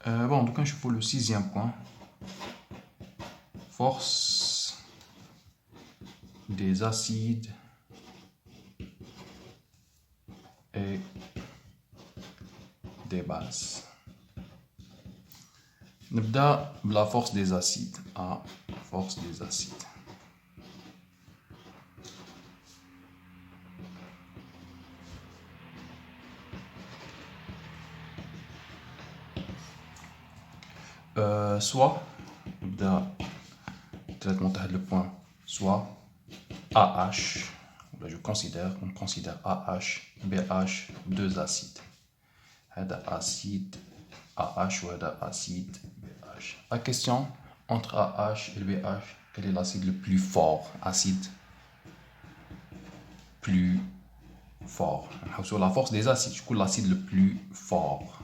Bon, donc je fais le sixième point. Force des acides et des bases. نبدأ بلا force des acides. A, force des acides. Soit نبدأ traitement le point soit AH, on considère AH, BH, deux acides. هذا acide AH ou هذا acide BH. La question entre AH et BH, quel est l'acide le plus fort? Acide plus fort. Sur la force des acides, du coup l'acide le plus fort.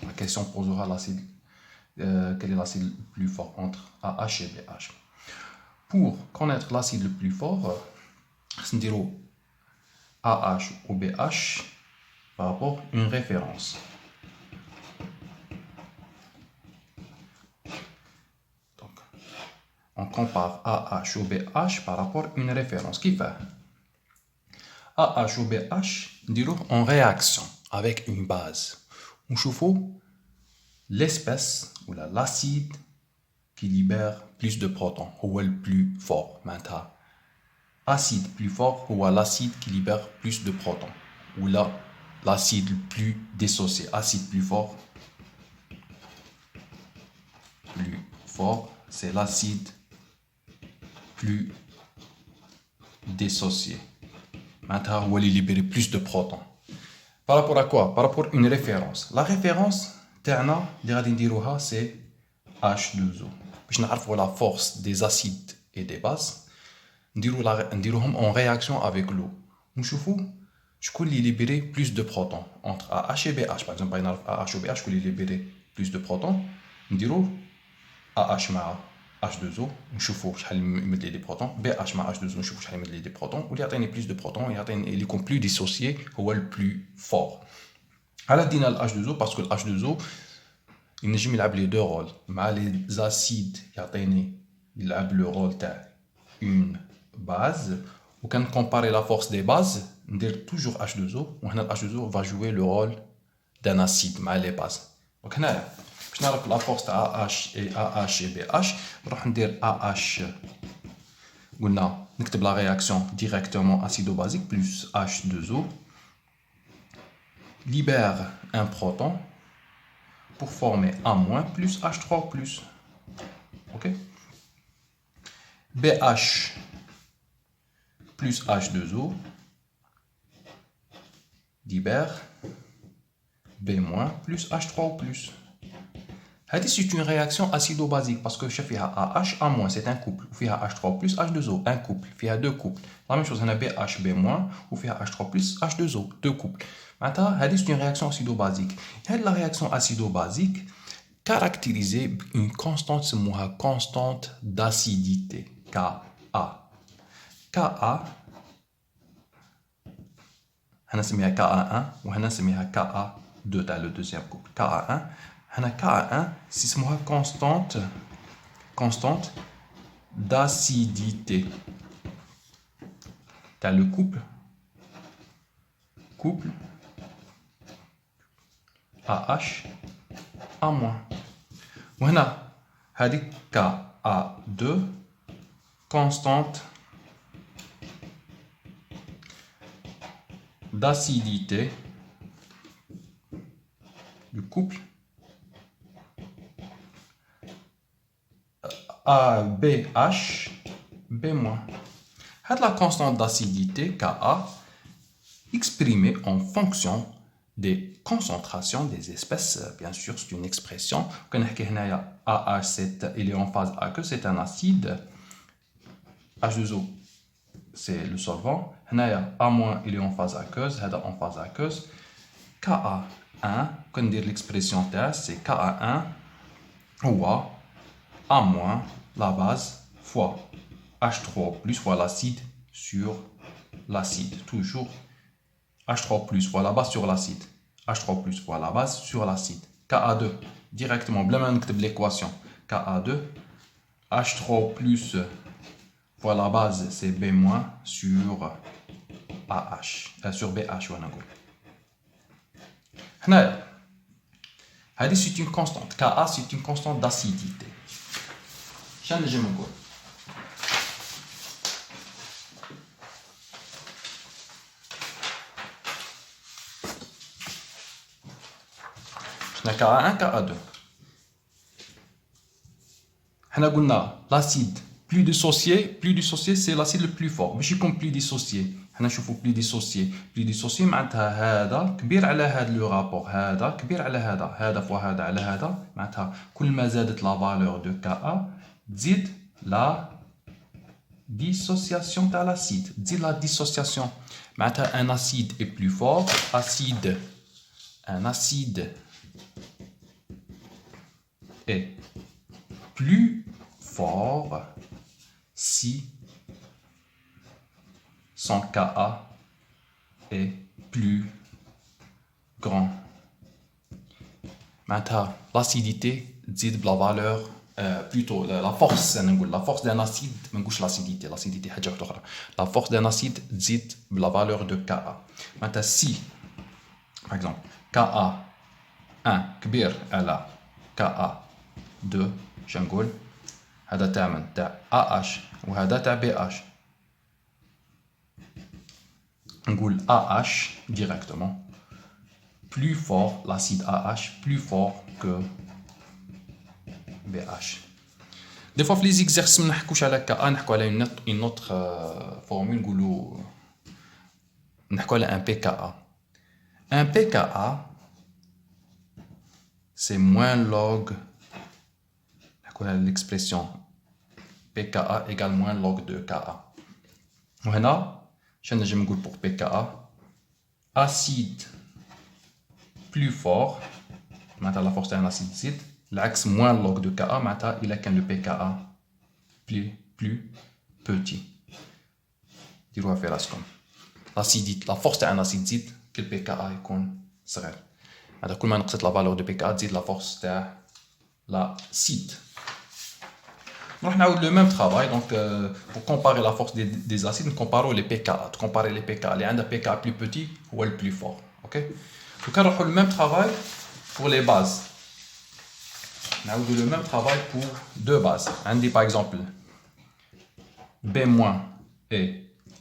La question posera l'acide. Quel est l'acide le plus fort entre AH et BH? Pour connaître l'acide le plus fort, on dira AH ou BH par rapport à une référence. Donc, on compare AH ou BH par rapport à une référence. Qui fait AH ou BH, on dira en réaction avec une base. On chauffe l'espèce ou l'acide qui libère plus de protons, ou le plus fort. Maintenant, acide plus fort ou l'acide qui libère plus de protons, ou l'acide plus dissocié. Acide plus fort, c'est l'acide plus dissocié. Maintenant, on va libérer plus de protons. Par rapport à quoi? Par rapport à une référence. La référence, c'est H2O. Pour savoir la force des acides et des bases, on en réaction avec l'eau. On voit libérer plus de protons entre AH et BH. Par exemple, AH ou BH, libérer plus de protons. On AH مع H2O, نشوفوا شحال يمد لي دي بروتون. BH مع H2O نشوفوا شحال يمد لي دي بروتون. واللي يعطيني plus de protons يعطيني اللي يكون plus dissocié هو le plus fort. على دينا ال H2O parce que le H2O ينجم يلعب لي deux rôles. مع les acides يعطيني يلعب le rôle تاع une base. وكان comparer la force des bases ندير toujours H2O وهنا ال H2O va jouer le rôle d'un acide مع les bases. Donc هنايا باش نعرف لا فورس تاع AH et BH نروح ندير AH. قلنا نكتب لا رياكسيون directement acido-basique plus H2O libère un proton pour former A- plus H3+. Ok? BH plus H2O libère B- plus H3+. C'est une réaction acido-basique parce que AH, A- c'est un couple. H3 plus H2O, un couple. Il y a deux couples. La même chose, on a BH, B- ou H3 plus H2O, deux couples. Maintenant, c'est une réaction acido-basique. La réaction acido-basique caractérisée une constante, c'est une constante d'acidité, Ka. Ka, on a Ka1 ou on a Ka2, le deuxième couple. Ka1. Ka1, c'est une constante d'acidité. Tu as le couple AH, A-. Voilà, Ka2, constante d'acidité du couple ABH, B-. La constante d'acidité Ka exprimée en fonction des concentrations des espèces. Bien sûr, c'est une expression. AH, il est en phase aqueuse, c'est un acide. H2O, c'est le solvant. A-, il est en phase aqueuse, en phase aqueuse. Ka1, quand on dit l'expression c'est Ka1 ou A-, la base, fois H3+, fois l'acide sur l'acide. Toujours H3+, fois la base sur l'acide. H3+, fois la base sur l'acide. Ka2, directement بلا ما نكتب l'équation Ka2 H3 plus fois la base c'est B- sur AH sur BH وانا نقول هنايا هذه c'est une constante Ka c'est une constante d'acidité شنو نجم نقول شنو Ka1 Ka2 حنا قلنا l'acide plus dissocié c'est l'acide le plus fort ماشي يكون plus dissocié حنا نشوفوا plus dissocié معناتها هذا كبير على هذا لو رابور هذا كبير على هذا فوا هذا على هذا معناتها كل ما زادت لا فالور دو كا تزيد لا dissociation تاع l'acide تزيد لا dissociation معناتها un acide est plus fort un acide est plus fort si son Ka est plus grand. Maintenant, l'acidité dit la valeur, plutôt la force d'un acide, l'acidité, la force d'un acide dit la valeur de Ka. Maintenant, si, par exemple, Ka1 كبير على Ka2 شنقول هذا تعمل تاع AH وهذا تاع BH نقول AH directement plus fort l'acide AH plus fort que BH des fois في les exercices ما نحكوش على Ka نحكوا على une autre formule نقولوا نحكوا على un pKa un pKa c'est moins log l'expression pKa égale moins log de Ka. وهنا شنو نجم نقول pour pKa acide plus fort معناتها la force d'un acide تزيد العكس moins log de Ka معناتها إلا كان le pKa plus petit ديروها في راسكم l'acidité la force تاع un acide تزيد كي pKa يكون صغير هذا كل ما نقصت la valeur de pKa تزيد la force تاع l'acide. On a le même travail, donc pour comparer la force des acides, nous comparons les pKa. Comparer les pKa, les un pKa plus petit ou le plus fort. Ok? Donc on a le même travail pour les bases. On a le même travail pour deux bases. On dit par exemple B- et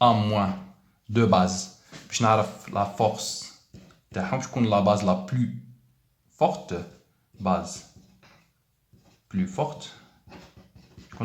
A- deux bases. Puis on a la force. Je connais la base la plus forte. Base plus forte.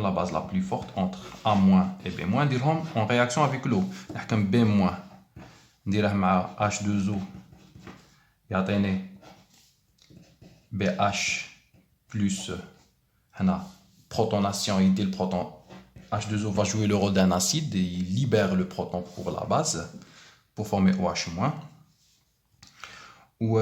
La base la plus forte entre A- et B-, dirhom en réaction avec l'eau. نحكم B-, نديره مع H2O يعطيني BH plus هنا protonation يدي le proton H2O va jouer le rôle d'un acide et il libère le proton pour la base pour former OH-. Ou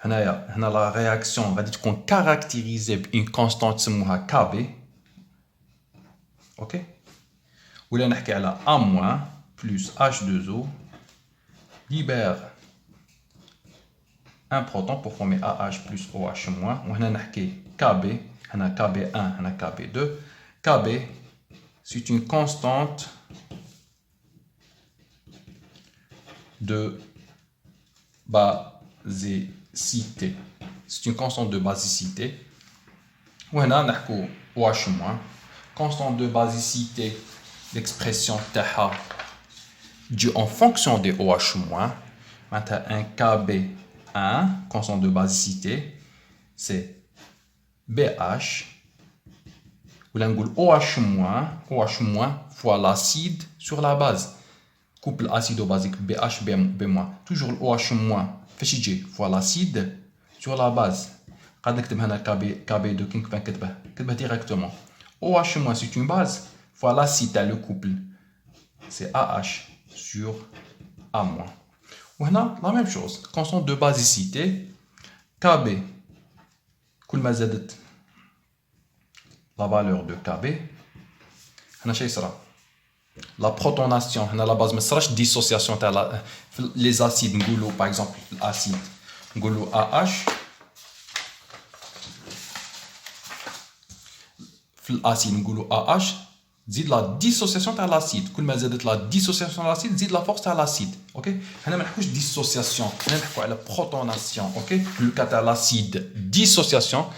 هنا la réaction غادي تكون caractérisée بune constante نسموها Kb. OK ولا نحكي على A- plus H2O libère un proton pour former AH plus OH-. وهنا نحكي Kb هنا Kb1 هنا Kb2 Kb c'est une constante de basicité. C'est une constante de basicité. وهنا نحكو OH-. Constante de basicité, l'expression تاعها due en fonction des OH-. Maintenant un Kb1, constante de basicité, c'est BH. Ou là نقول OH- fois l'acide sur la base. Couple acido-basique BH, B-. Toujours OH- فاش يجي fois l'acide sur la base. قاعد نكتب هنا Kb2 كي نكتبه directement. OH- c'est une base fois l'acide le couple. C'est AH sur A-. وهنا la même chose. Constante de basicité Kb كل ما زادت la valeur de Kb هنا شي يصرى la protonation هنا la base ما صراش dissociation تاع les acides نقولوا par exemple l'acide نقولوا AH في الاسيد نقولوا AH تزيد لا ديسوسياسيون تاع لاسيد كل ما زادت لا ديسوسياسيون تاع لاسيد تزيد لا فورس تاع لاسيد اوكي هنا ما نحكوش ديسوسياسيون هنا نحكوا على بروتوناسيون اوكي في لو كا تاع لاسيد ديسوسياسيون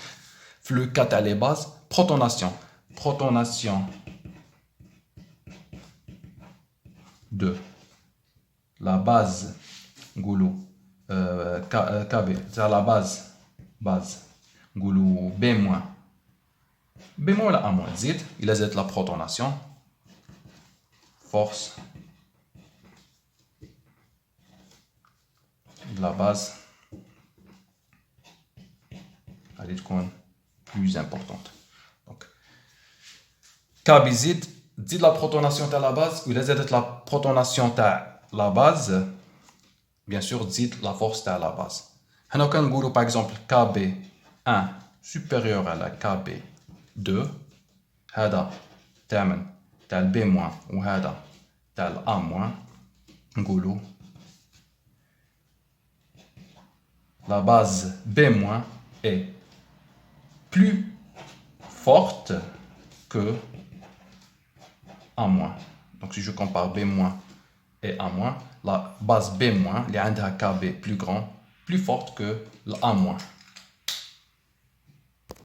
في لو كا تاع لي باز protonation de la base نقولوا KB تاع la base نقولوا B- ولا A- تزيد إلا زادت la protonation force de la base غادي تكون plus importante donc K بيزيد تزيد la protonation تاع la base وإلا زادت la protonation تاع la base bien sûr تزيد la force تاع la base هنا كان نقولوا par exemple KB1 supérieur à la KB2 هذا تامن تاع الB- وهذا تاع الA- نقولوا la base B- est plus forte que A-. Donc si je compare B- et A-, la base B- اللي عندها KB plus grand, plus forte que l'A-.